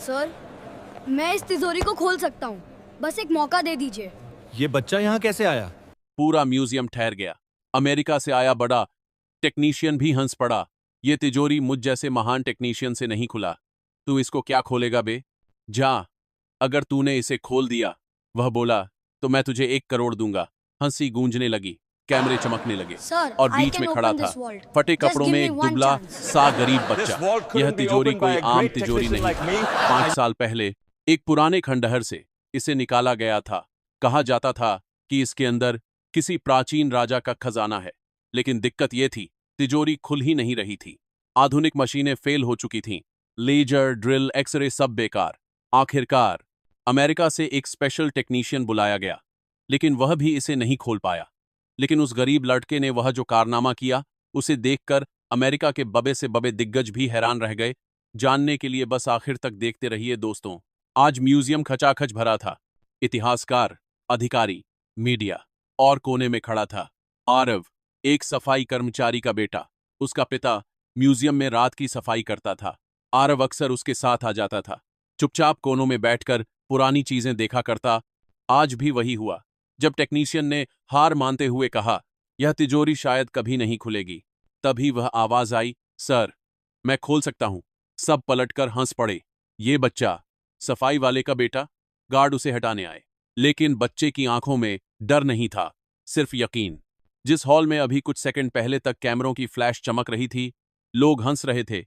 Sir, मैं इस तिजोरी को खोल सकता हूँ, बस एक मौका दे दीजिए। ये बच्चा यहाँ कैसे आया? पूरा म्यूजियम ठहर गया। अमेरिका से आया बड़ा टेक्नीशियन भी हंस पड़ा। ये तिजोरी मुझ जैसे महान टेक्नीशियन से नहीं खुला। तू इसको क्या खोलेगा बे? जा, अगर तूने इसे खोल दिया, वह बोला, तो मैं तुझे 1 करोड़ दूंगा। हंसी गूंजने लगी, कैमरे चमकने लगे सर, और I बीच can में खड़ा open था this vault. फटे Just कपड़ों give में me एक one दुबला chance. सा गरीब This बच्चा। vault यह couldn't be तिजोरी opened by कोई a आम great तिजोरी technician नहीं like थी। me. 5 साल पहले एक पुराने खंडहर से इसे निकाला गया था। कहा जाता था कि इसके अंदर किसी प्राचीन राजा का खजाना है, लेकिन दिक्कत यह थी, तिजोरी खुल ही नहीं रही थी। आधुनिक मशीनें फेल हो चुकी थीं, लेजर, ड्रिल, एक्सरे सब बेकार। आखिरकार अमेरिका से एक स्पेशल टेक्नीशियन बुलाया गया, लेकिन वह भी इसे नहीं खोल पाया। लेकिन उस गरीब लड़के ने वह जो कारनामा किया, उसे देखकर अमेरिका के बबे से बबे दिग्गज भी हैरान रह गए। जानने के लिए बस आखिर तक देखते रहिए दोस्तों। आज म्यूजियम खचाखच भरा था। इतिहासकार, अधिकारी, मीडिया और कोने में खड़ा था आरव, एक सफाई कर्मचारी का बेटा। उसका पिता म्यूजियम में रात की सफाई करता था। आरव अक्सर उसके साथ आ जाता था, चुपचाप कोनों में बैठकर पुरानी चीजें देखा करता। आज भी वही हुआ। जब टेक्नीशियन ने हार मानते हुए कहा, यह तिजोरी शायद कभी नहीं खुलेगी, तभी वह आवाज आई, सर, मैं खोल सकता हूं। सब पलटकर हंस पड़े। ये बच्चा, सफाई वाले का बेटा? गार्ड उसे हटाने आए, लेकिन बच्चे की आंखों में डर नहीं था, सिर्फ यकीन। जिस हॉल में अभी कुछ सेकंड पहले तक कैमरों की फ्लैश चमक रही थी, लोग हंस रहे थे,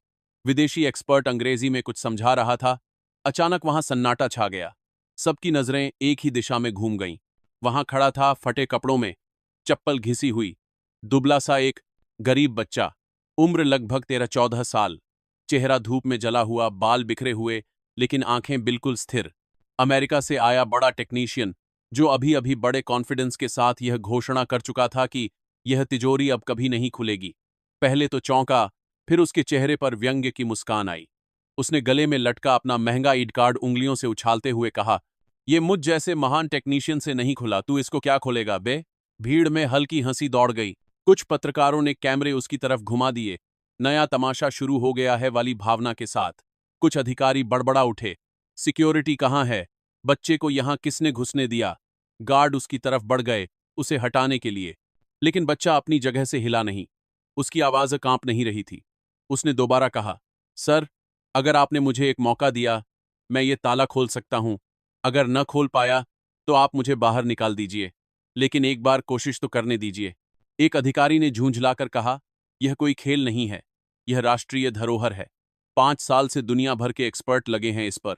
विदेशी एक्सपर्ट अंग्रेजी में कुछ समझा रहा था, अचानक वहां सन्नाटा छा गया। सबकी नजरें एक ही दिशा में घूम गईं। वहां खड़ा था फटे कपड़ों में, चप्पल घिसी हुई, दुबला सा एक गरीब बच्चा। उम्र लगभग 13-14 साल। चेहरा धूप में जला हुआ, बाल बिखरे हुए, लेकिन आंखें बिल्कुल स्थिर। अमेरिका से आया बड़ा टेक्नीशियन, जो अभी अभी बड़े कॉन्फिडेंस के साथ यह घोषणा कर चुका था कि यह तिजोरी अब कभी नहीं खुलेगी। पहले तो चौंका, फिर उसके चेहरे पर व्यंग्य की मुस्कान आई। उसने गले में लटका अपना महंगा ईड कार्ड उंगलियों से उछालते हुए कहा, ये मुझ जैसे महान टेक्नीशियन से नहीं खुला, तू इसको क्या खोलेगा बे? भीड़ में हल्की हंसी दौड़ गई। कुछ पत्रकारों ने कैमरे उसकी तरफ घुमा दिए। नया तमाशा शुरू हो गया है वाली भावना के साथ। कुछ अधिकारी बड़बड़ा उठे, सिक्योरिटी कहाँ है? बच्चे को यहां किसने घुसने दिया? गार्ड उसकी तरफ बढ़ गए, उसे हटाने के लिए, लेकिन बच्चा अपनी जगह से हिला नहीं। उसकी आवाज कांप नहीं रही थी। उसने दोबारा कहा, सर, अगर आपने मुझे एक मौका दिया, मैं ये ताला खोल सकता हूं। अगर न खोल पाया, तो आप मुझे बाहर निकाल दीजिए, लेकिन एक बार कोशिश तो करने दीजिए। एक अधिकारी ने झूंझलाकर कहा, यह कोई खेल नहीं है, यह राष्ट्रीय धरोहर है। 5 साल से दुनिया भर के एक्सपर्ट लगे हैं इस पर।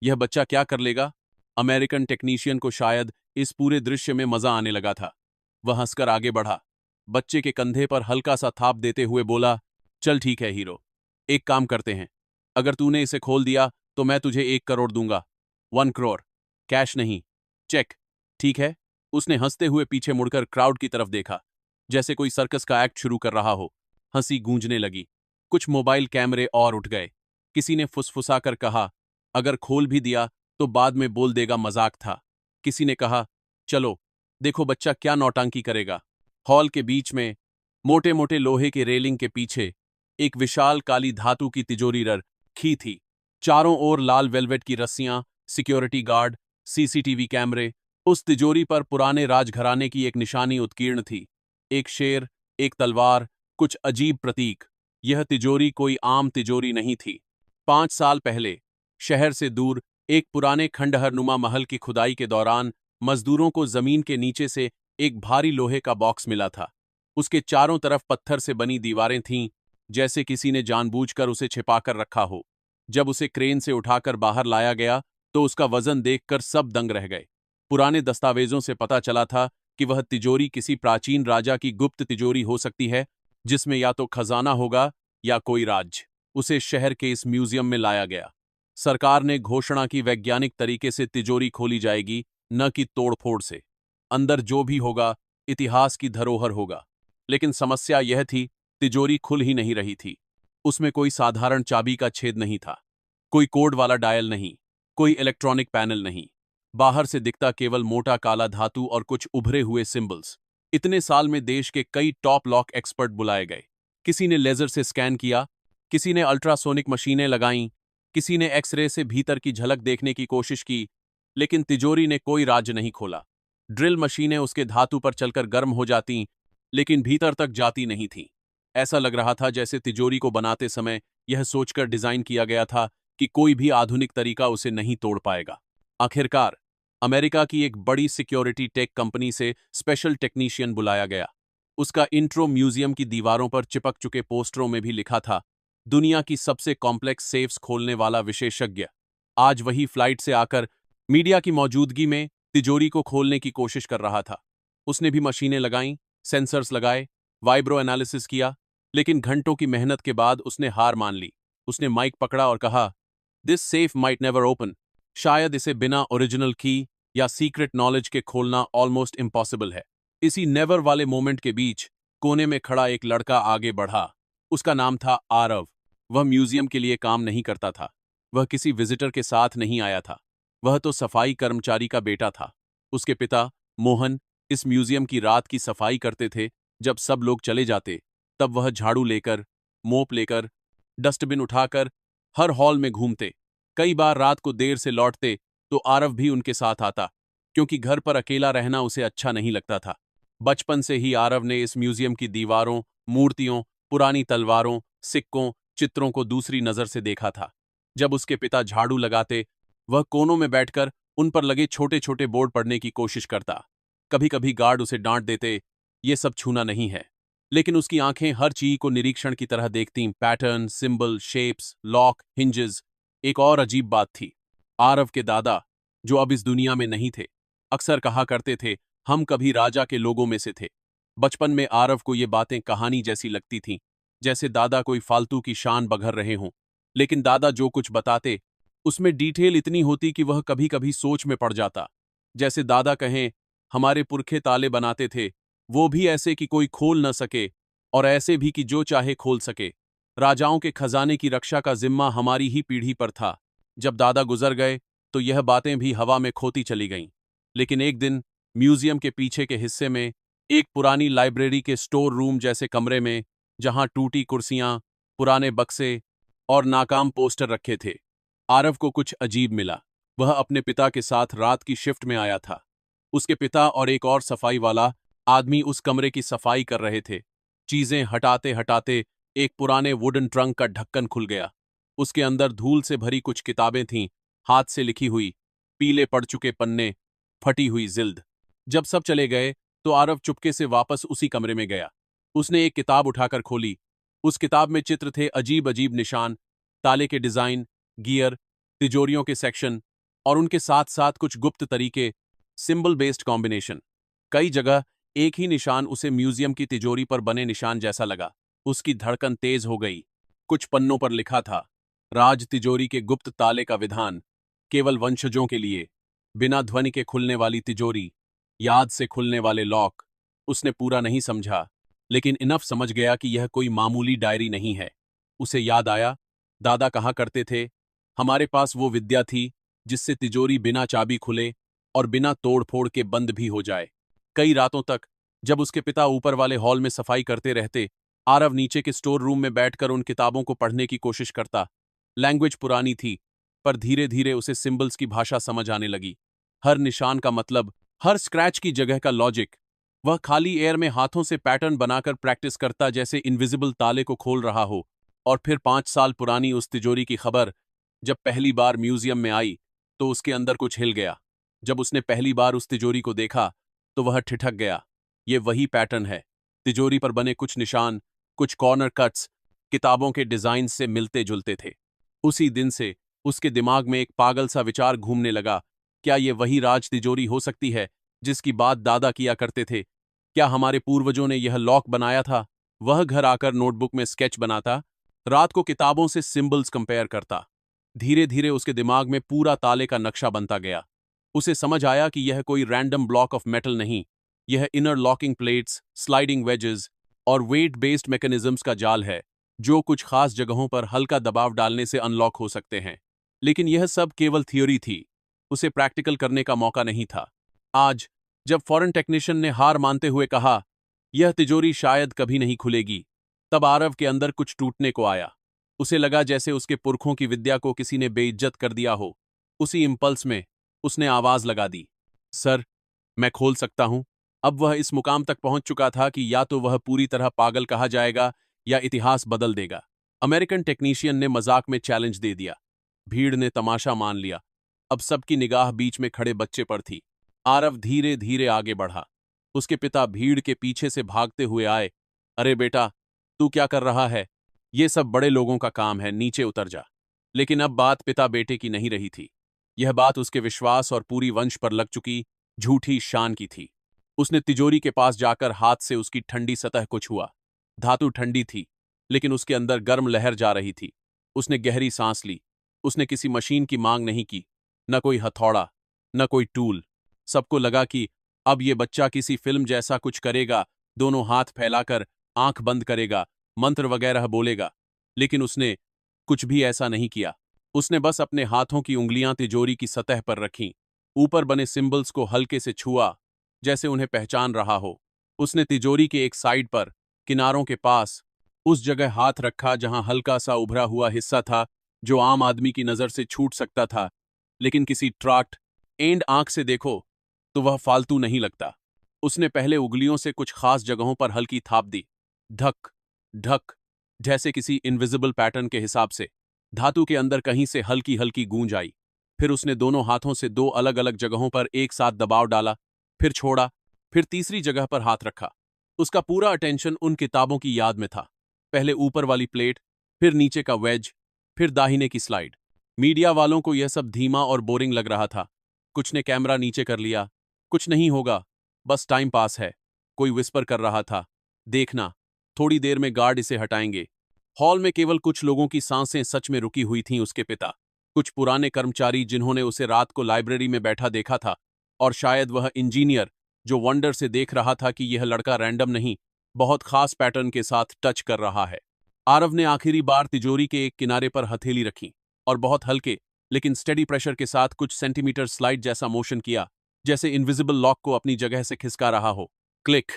यह बच्चा क्या कर लेगा? अमेरिकन टेक्नीशियन को शायद इस पूरे दृश्य में मजा आने लगा था। वह हंसकर आगे बढ़ा, बच्चे के कंधे पर हल्का सा थाप देते हुए बोला, चल ठीक है हीरो, एक काम करते हैं, अगर तूने इसे खोल दिया तो मैं तुझे 1 करोड़ दूंगा। 1 करोड़, कैश नहीं, चेक, ठीक है? उसने हंसते हुए पीछे मुड़कर क्राउड की तरफ देखा, जैसे कोई सर्कस का एक्ट शुरू कर रहा हो। हंसी गूंजने लगी। कुछ मोबाइल कैमरे और उठ गए। किसी ने फुसफुसाकर कहा, अगर खोल भी दिया तो बाद में बोल देगा मजाक था। किसी ने कहा, चलो देखो बच्चा क्या नौटंकी करेगा। हॉल के बीच में, मोटे मोटे लोहे के रेलिंग के पीछे, एक विशाल काली धातु की तिजोरी रखी थी। चारों ओर लाल वेलवेट की रस्सियां, सिक्योरिटी गार्ड, सीसीटीवी कैमरे। उस तिजोरी पर पुराने राजघराने की एक निशानी उत्कीर्ण थी, एक शेर, एक तलवार, कुछ अजीब प्रतीक। यह तिजोरी कोई आम तिजोरी नहीं थी। 5 साल पहले शहर से दूर एक पुराने खंडहरनुमा महल की खुदाई के दौरान मजदूरों को जमीन के नीचे से एक भारी लोहे का बॉक्स मिला था। उसके चारों तरफ पत्थर से बनी दीवारें थीं, जैसे किसी ने जानबूझकर उसे छिपाकर रखा हो। जब उसे क्रेन से उठाकर बाहर लाया गया तो उसका वजन देखकर सब दंग रह गए। पुराने दस्तावेजों से पता चला था कि वह तिजोरी किसी प्राचीन राजा की गुप्त तिजोरी हो सकती है, जिसमें या तो खजाना होगा या कोई राज। उसे शहर के इस म्यूजियम में लाया गया। सरकार ने घोषणा की वैज्ञानिक तरीके से तिजोरी खोली जाएगी, न कि तोड़फोड़ से। अंदर जो भी होगा, इतिहास की धरोहर होगा। लेकिन समस्या यह थी, तिजोरी खुल ही नहीं रही थी। उसमें कोई साधारण चाबी का छेद नहीं था, कोई कोड वाला डायल नहीं, कोई इलेक्ट्रॉनिक पैनल नहीं। बाहर से दिखता केवल मोटा काला धातु और कुछ उभरे हुए सिंबल्स। इतने साल में देश के कई टॉप लॉक एक्सपर्ट बुलाए गए। किसी ने लेजर से स्कैन किया, किसी ने अल्ट्रासोनिक मशीनें लगाईं, किसी ने एक्सरे से भीतर की झलक देखने की कोशिश की, लेकिन तिजोरी ने कोई राज नहीं खोला। ड्रिल मशीनें उसके धातु पर चलकर गर्म हो जातीं, लेकिन भीतर तक जाती नहीं थीं। ऐसा लग रहा था जैसे तिजोरी को बनाते समय यह सोचकर डिजाइन किया गया था कि कोई भी आधुनिक तरीका उसे नहीं तोड़ पाएगा। आखिरकार अमेरिका की एक बड़ी सिक्योरिटी टेक कंपनी से स्पेशल टेक्नीशियन बुलाया गया। उसका इंट्रो म्यूजियम की दीवारों पर चिपक चुके पोस्टरों में भी लिखा था, दुनिया की सबसे कॉम्प्लेक्स सेफ्स खोलने वाला विशेषज्ञ। आज वही फ्लाइट से आकर मीडिया की मौजूदगी में तिजोरी को खोलने की कोशिश कर रहा था। उसने भी मशीनें लगाईं, सेंसर्स लगाए, वाइब्रो एनालिसिस किया, लेकिन घंटों की मेहनत के बाद उसने हार मान ली। उसने माइक पकड़ा और कहा, this safe might never open. शायद इसे बिना ओरिजिनल की या सीक्रेट नॉलेज के खोलना ऑलमोस्ट इम्पॉसिबल है। इसी नेवर वाले मोमेंट के बीच कोने में खड़ा एक लड़का आगे बढ़ा। उसका नाम था आरव। वह म्यूजियम के लिए काम नहीं करता था। वह किसी विजिटर के साथ नहीं आया था। वह तो सफाई कर्मचारी का बेटा था। उसके पिता मोहन इस म्यूजियम की रात की सफाई करते थे। जब सब लोग चले जाते तब वह झाड़ू लेकर, मोप लेकर, डस्टबिन उठाकर हर हॉल में घूमते। कई बार रात को देर से लौटते तो आरव भी उनके साथ आता, क्योंकि घर पर अकेला रहना उसे अच्छा नहीं लगता था। बचपन से ही आरव ने इस म्यूजियम की दीवारों, मूर्तियों, पुरानी तलवारों, सिक्कों, चित्रों को दूसरी नजर से देखा था। जब उसके पिता झाड़ू लगाते, वह कोनों में बैठकर उन पर लगे छोटे छोटे बोर्ड पढ़ने की कोशिश करता। कभी कभी गार्ड उसे डांट देते, ये सब छूना नहीं है, लेकिन उसकी आंखें हर चीज को निरीक्षण की तरह देखतीं। Pattern, symbol, shapes, lock, hinges. एक और अजीब बात थी, आरव के दादा, जो अब इस दुनिया में नहीं थे, अक्सर कहा करते थे, हम कभी राजा के लोगों में से थे। बचपन में आरव को ये बातें कहानी जैसी लगती थीं, जैसे दादा कोई फालतू की शान बघर रहे हों। लेकिन दादा जो कुछ बताते उसमें डिटेल इतनी होती कि वह कभी कभी सोच में पड़ जाता। जैसे दादा कहें, हमारे पुरखे ताले बनाते थे, वो भी ऐसे कि कोई खोल न सके, और ऐसे भी कि जो चाहे खोल सके। राजाओं के खजाने की रक्षा का जिम्मा हमारी ही पीढ़ी पर था। जब दादा गुजर गए तो यह बातें भी हवा में खोती चली गईं। लेकिन एक दिन म्यूजियम के पीछे के हिस्से में, एक पुरानी लाइब्रेरी के स्टोर रूम जैसे कमरे में, जहां टूटी कुर्सियां, पुराने बक्से और नाकाम पोस्टर रखे थे, आरव को कुछ अजीब मिला। वह अपने पिता के साथ रात की शिफ्ट में आया था। उसके पिता और एक और सफाई वाला आदमी उस कमरे की सफाई कर रहे थे। चीजें हटाते हटाते एक पुराने वुडन ट्रंक का ढक्कन खुल गया। उसके अंदर धूल से भरी कुछ किताबें थीं, हाथ से लिखी हुई, पीले पड़ चुके पन्ने, फटी हुई जिल्द। जब सब चले गए तो आरव चुपके से वापस उसी कमरे में गया। उसने एक किताब उठाकर खोली। उस किताब में चित्र थे, अजीब अजीब निशान, ताले के डिजाइन, गियर, तिजोरियों के सेक्शन, और उनके साथ साथ कुछ गुप्त तरीके, सिंबल बेस्ड कॉम्बिनेशन। कई जगह एक ही निशान उसे म्यूजियम की तिजोरी पर बने निशान जैसा लगा। उसकी धड़कन तेज हो गई। कुछ पन्नों पर लिखा था, राज तिजोरी के गुप्त ताले का विधान, केवल वंशजों के लिए, बिना ध्वनि के खुलने वाली तिजोरी, याद से खुलने वाले लॉक। उसने पूरा नहीं समझा, लेकिन इनफ समझ गया कि यह कोई मामूली डायरी नहीं है। उसे याद आया, दादा कहा करते थे, हमारे पास वो विद्या थी जिससे तिजोरी बिना चाबी खुले और बिना तोड़ फोड़ के बंद भी हो जाए। कई रातों तक जब उसके पिता ऊपर वाले हॉल में सफाई करते रहते, आरव नीचे के स्टोर रूम में बैठकर उन किताबों को पढ़ने की कोशिश करता। लैंग्वेज पुरानी थी, पर धीरे धीरे उसे सिंबल्स की भाषा समझ आने लगी। हर निशान का मतलब, हर स्क्रैच की जगह का लॉजिक। वह खाली एयर में हाथों से पैटर्न बनाकर प्रैक्टिस करता, जैसे इनविजिबल ताले को खोल रहा हो। और फिर 5 साल पुरानी उस तिजोरी की खबर जब पहली बार म्यूजियम में आई तो उसके अंदर कुछ हिल गया। जब उसने पहली बार उस तिजोरी को देखा तो वह ठिठक गया। ये वही पैटर्न है। तिजोरी पर बने कुछ निशान, कुछ कॉर्नर कट्स किताबों के डिजाइन से मिलते जुलते थे। उसी दिन से उसके दिमाग में एक पागल सा विचार घूमने लगा, क्या ये वही राज तिजोरी हो सकती है जिसकी बात दादा किया करते थे? क्या हमारे पूर्वजों ने यह लॉक बनाया था? वह घर आकर नोटबुक में स्केच बनाता, रात को किताबों से सिंबल्स कंपेयर करता। धीरे धीरे उसके दिमाग में पूरा ताले का नक्शा बनता गया। उसे समझ आया कि यह कोई रैंडम ब्लॉक ऑफ मेटल नहीं, यह inner locking plates, sliding wages और वेट बेस्ड मैकेनिज्म्स का जाल है, जो कुछ खास जगहों पर हल्का दबाव डालने से अनलॉक हो सकते हैं। लेकिन यह सब केवल थ्योरी थी, उसे प्रैक्टिकल करने का मौका नहीं था। आज जब फॉरेन टेक्नीशियन ने हार मानते हुए कहा, यह तिजोरी शायद कभी नहीं खुलेगी, तब आरव के अंदर कुछ टूटने को आया। उसे लगा जैसे उसके पुरखों की विद्या को किसी ने बेइज्जत कर दिया हो। उसी इम्पल्स में उसने आवाज लगा दी, सर, मैं खोल सकता हूं। अब वह इस मुकाम तक पहुंच चुका था कि या तो वह पूरी तरह पागल कहा जाएगा या इतिहास बदल देगा। अमेरिकन टेक्नीशियन ने मजाक में चैलेंज दे दिया। भीड़ ने तमाशा मान लिया। अब सबकी निगाह बीच में खड़े बच्चे पर थी। आरव धीरे धीरे आगे बढ़ा। उसके पिता भीड़ के पीछे से भागते हुए आए। अरे बेटा, तू क्या कर रहा है? ये सब बड़े लोगों का काम है, नीचे उतर जा। लेकिन अब बात पिता बेटे की नहीं रही थी। यह बात उसके विश्वास और पूरी वंश पर लग चुकी झूठी शान की थी। उसने तिजोरी के पास जाकर हाथ से उसकी ठंडी सतह को छुआ। धातु ठंडी थी, लेकिन उसके अंदर गर्म लहर जा रही थी। उसने गहरी सांस ली। उसने किसी मशीन की मांग नहीं की, न कोई हथौड़ा, न कोई टूल। सबको लगा कि अब ये बच्चा किसी फिल्म जैसा कुछ करेगा, दोनों हाथ फैलाकर आंख बंद करेगा, मंत्र वगैरह बोलेगा। लेकिन उसने कुछ भी ऐसा नहीं किया। उसने बस अपने हाथों की उंगलियां तिजोरी की सतह पर रखीं, ऊपर बने सिंबल्स को हल्के से छुआ, जैसे उन्हें पहचान रहा हो। उसने तिजोरी के एक साइड पर, किनारों के पास, उस जगह हाथ रखा जहां हल्का सा उभरा हुआ हिस्सा था, जो आम आदमी की नजर से छूट सकता था। लेकिन किसी ट्राट एंड आंख से देखो तो वह फालतू नहीं लगता। उसने पहले उंगलियों से कुछ खास जगहों पर हल्की थाप दी। ढक ढक, जैसे किसी इनविजिबल पैटर्न के हिसाब से। धातु के अंदर कहीं से हल्की हल्की गूंज आई। फिर उसने दोनों हाथों से दो अलग अलग जगहों पर एक साथ दबाव डाला, फिर छोड़ा, फिर तीसरी जगह पर हाथ रखा। उसका पूरा अटेंशन उन किताबों की याद में था। पहले ऊपर वाली प्लेट, फिर नीचे का वेज, फिर दाहिने की स्लाइड। मीडिया वालों को यह सब धीमा और बोरिंग लग रहा था। कुछ ने कैमरा नीचे कर लिया। कुछ नहीं होगा, बस टाइम पास है। कोई विस्पर कर रहा था, देखना, थोड़ी देर में गार्ड इसे हटाएंगे। हॉल में केवल कुछ लोगों की सांसें सच में रुकी हुई थीं। उसके पिता, कुछ पुराने कर्मचारी जिन्होंने उसे रात को लाइब्रेरी में बैठा देखा था, और शायद वह इंजीनियर जो वंडर से देख रहा था कि यह लड़का रैंडम नहीं, बहुत खास पैटर्न के साथ टच कर रहा है। आरव ने आखिरी बार तिजोरी के एक किनारे पर हथेली रखी और बहुत हल्के लेकिन स्टेडी प्रेशर के साथ कुछ सेंटीमीटर स्लाइड जैसा मोशन किया, जैसे इनविजिबल लॉक को अपनी जगह से खिसका रहा हो। क्लिक!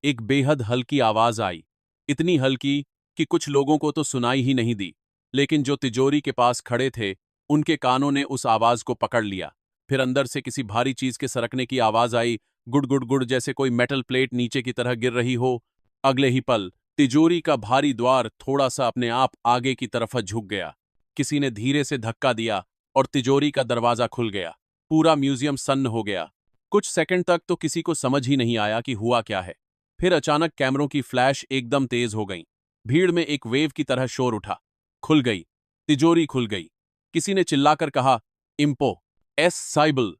एक बेहद हल्की आवाज आई, इतनी हल्की कि कुछ लोगों को तो सुनाई ही नहीं दी, लेकिन जो तिजोरी के पास खड़े थे उनके कानों ने उस आवाज को पकड़ लिया। फिर अंदर से किसी भारी चीज के सरकने की आवाज आई, गुड़ गुड़ गुड़, जैसे कोई मेटल प्लेट नीचे की तरह गिर रही हो। अगले ही पल तिजोरी का भारी द्वार थोड़ा सा अपने आप आगे की तरफ झुक गया। किसी ने धीरे से धक्का दिया और तिजोरी का दरवाजा खुल गया। पूरा म्यूजियम सन्न हो गया। कुछ सेकंड तक तो किसी को समझ ही नहीं आया कि हुआ क्या है। फिर अचानक कैमरों की फ्लैश एकदम तेज हो गई। भीड़ में एक वेव की तरह शोर उठा। खुल गई, तिजोरी खुल गई। किसी ने चिल्लाकर कहा, इम्पो एस साइबल।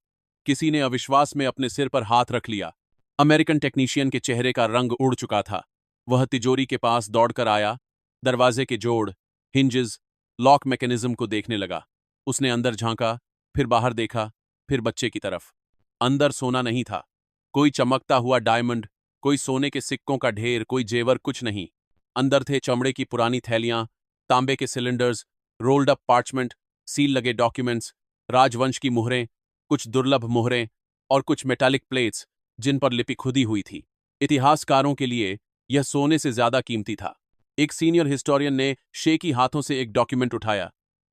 किसी ने अविश्वास में अपने सिर पर हाथ रख लिया। अमेरिकन टेक्नीशियन के चेहरे का रंग उड़ चुका था। वह तिजोरी के पास दौड़कर आया, दरवाजे के जोड़, हिंजेस, लॉक मैकेनिज्म को देखने लगा। उसने अंदर झांका, फिर बाहर देखा, फिर बच्चे की तरफ। अंदर सोना नहीं था, कोई चमकता हुआ डायमंड, कोई सोने के सिक्कों का ढेर, कोई जेवर, कुछ नहीं। अंदर थे चमड़े की पुरानी थैलियां, तांबे के cylinders, rolled up parchment, seal लगे डॉक्यूमेंट्स, राजवंश की मुहरें, कुछ दुर्लभ मुहरें और कुछ मेटालिक प्लेट्स जिन पर लिपि खुदी हुई थी। इतिहासकारों के लिए यह सोने से ज्यादा कीमती था। एक सीनियर हिस्टोरियन ने शेकी हाथों से एक डॉक्यूमेंट उठाया,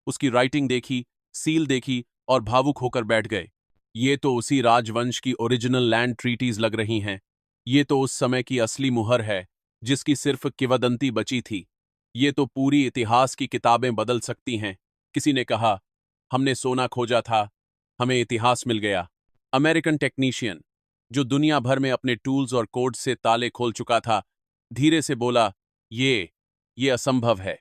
उसकी राइटिंग देखी, सील देखी और भावुक होकर बैठ गए। ये तो उसी राजवंश की ओरिजिनल लैंड ट्रीटीज लग रही हैं। ये तो उस समय की असली मुहर है जिसकी सिर्फ किंवदंती बची थी। ये तो पूरी इतिहास की किताबें बदल सकती हैं। किसी ने कहा, हमने सोना खोजा था, हमें इतिहास मिल गया। अमेरिकन टेक्नीशियन, जो दुनिया भर में अपने टूल्स और कोड्स से ताले खोल चुका था, धीरे से बोला, ये असंभव है।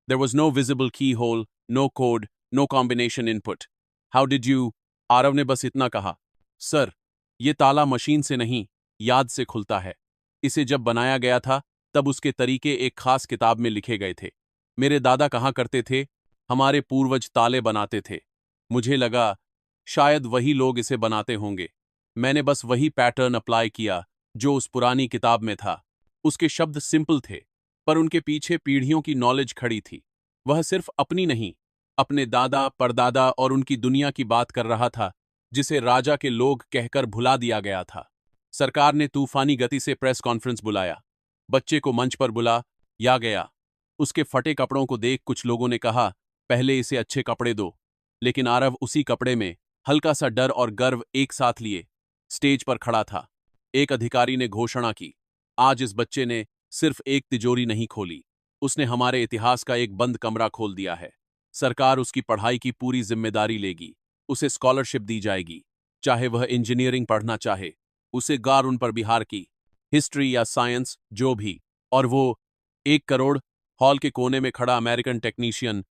There was no visible key hole, no code, no combination input. How did you? Aarav ने बस इतना कहा, सर, ये ताला मशीन से नहीं, याद से खुलता है। इसे जब बनाया गया था तब उसके तरीके एक खास किताब में लिखे गए थे। मेरे दादा कहा करते थे, हमारे पूर्वज ताले बनाते थे। मुझे लगा शायद वही लोग इसे बनाते होंगे। मैंने बस वही पैटर्न अप्लाई किया जो उस पुरानी किताब में था। उसके शब्द सिंपल थे, पर उनके पीछे पीढ़ियों की नॉलेज खड़ी थी। वह सिर्फ अपनी नहीं, अपने दादा, परदादा और उनकी दुनिया की बात कर रहा था, जिसे राजा के लोग कहकर भुला दिया गया था। सरकार ने तूफानी गति से प्रेस कॉन्फ्रेंस बुलाया। बच्चे को मंच पर बुला या गया। उसके फटे कपड़ों को देख कुछ लोगों ने कहा, पहले इसे अच्छे कपड़े दो। लेकिन आरव उसी कपड़े में हल्का सा डर और गर्व एक साथ लिए स्टेज पर खड़ा था। एक अधिकारी ने घोषणा की, आज इस बच्चे ने सिर्फ एक तिजोरी नहीं खोली, उसने हमारे इतिहास का एक बंद कमरा खोल दिया है। सरकार उसकी पढ़ाई की पूरी जिम्मेदारी लेगी, उसे स्कॉलरशिप दी जाएगी, चाहे वह इंजीनियरिंग पढ़ना चाहे। उसे गार उन पर बिहार की हिस्ट्री या साइंस जो भी। और वो 1 करोड़ हॉल के कोने में खड़ा अमेरिकन टेक्नीशियन,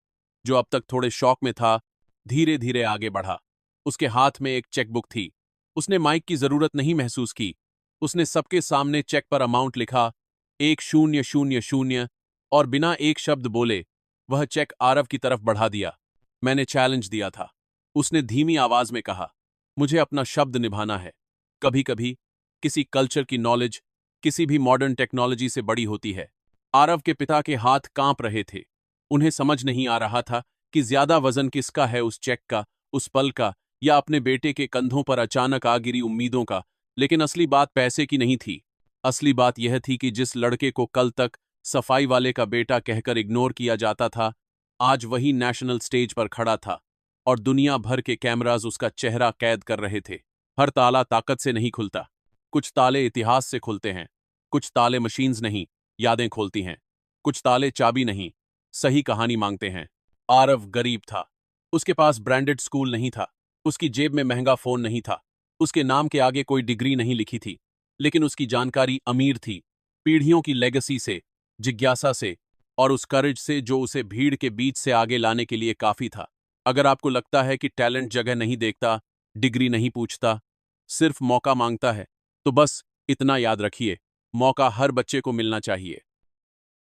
जो अब तक थोड़े शौक में था, धीरे धीरे आगे बढ़ा। उसके हाथ में एक चेकबुक थी। उसने माइक की जरूरत नहीं महसूस की। उसने सबके सामने चेक पर अमाउंट लिखा, 1000, और बिना एक शब्द बोले वह चेक आरव की तरफ बढ़ा दिया। मैंने चैलेंज दिया था। उसने धीमी आवाज में कहा, मुझे अपना शब्द निभाना है। कभी कभी किसी कल्चर की नॉलेज किसी भी मॉडर्न टेक्नोलॉजी से बड़ी होती है। आरव के पिता के हाथ कांप रहे थे। उन्हें समझ नहीं आ रहा था कि ज्यादा वजन किसका है, उस चेक का, उस पल का, या अपने बेटे के कंधों पर अचानक आ गिरी उम्मीदों का। लेकिन असली बात पैसे की नहीं थी। असली बात यह थी कि जिस लड़के को कल तक सफाई वाले का बेटा कहकर इग्नोर किया जाता था, आज वही नेशनल स्टेज पर खड़ा था और दुनिया भर के कैमराज उसका चेहरा कैद कर रहे थे। हर ताला ताकत से नहीं खुलता। कुछ ताले इतिहास से खुलते हैं। कुछ ताले मशीन्स नहीं, यादें खोलती हैं। कुछ ताले चाबी नहीं, सही कहानी मांगते हैं। आरव गरीब था। उसके पास ब्रांडेड स्कूल नहीं था। उसकी जेब में महंगा फोन नहीं था। उसके नाम के आगे कोई डिग्री नहीं लिखी थी। लेकिन उसकी जानकारी अमीर थी, पीढ़ियों की लेगेसी से, जिज्ञासा से, और उस करेज से जो उसे भीड़ के बीच से आगे लाने के लिए काफी था। अगर आपको लगता है कि टैलेंट जगह नहीं देखता, डिग्री नहीं पूछता, सिर्फ मौका मांगता है, तो बस इतना याद रखिए, मौका हर बच्चे को मिलना चाहिए।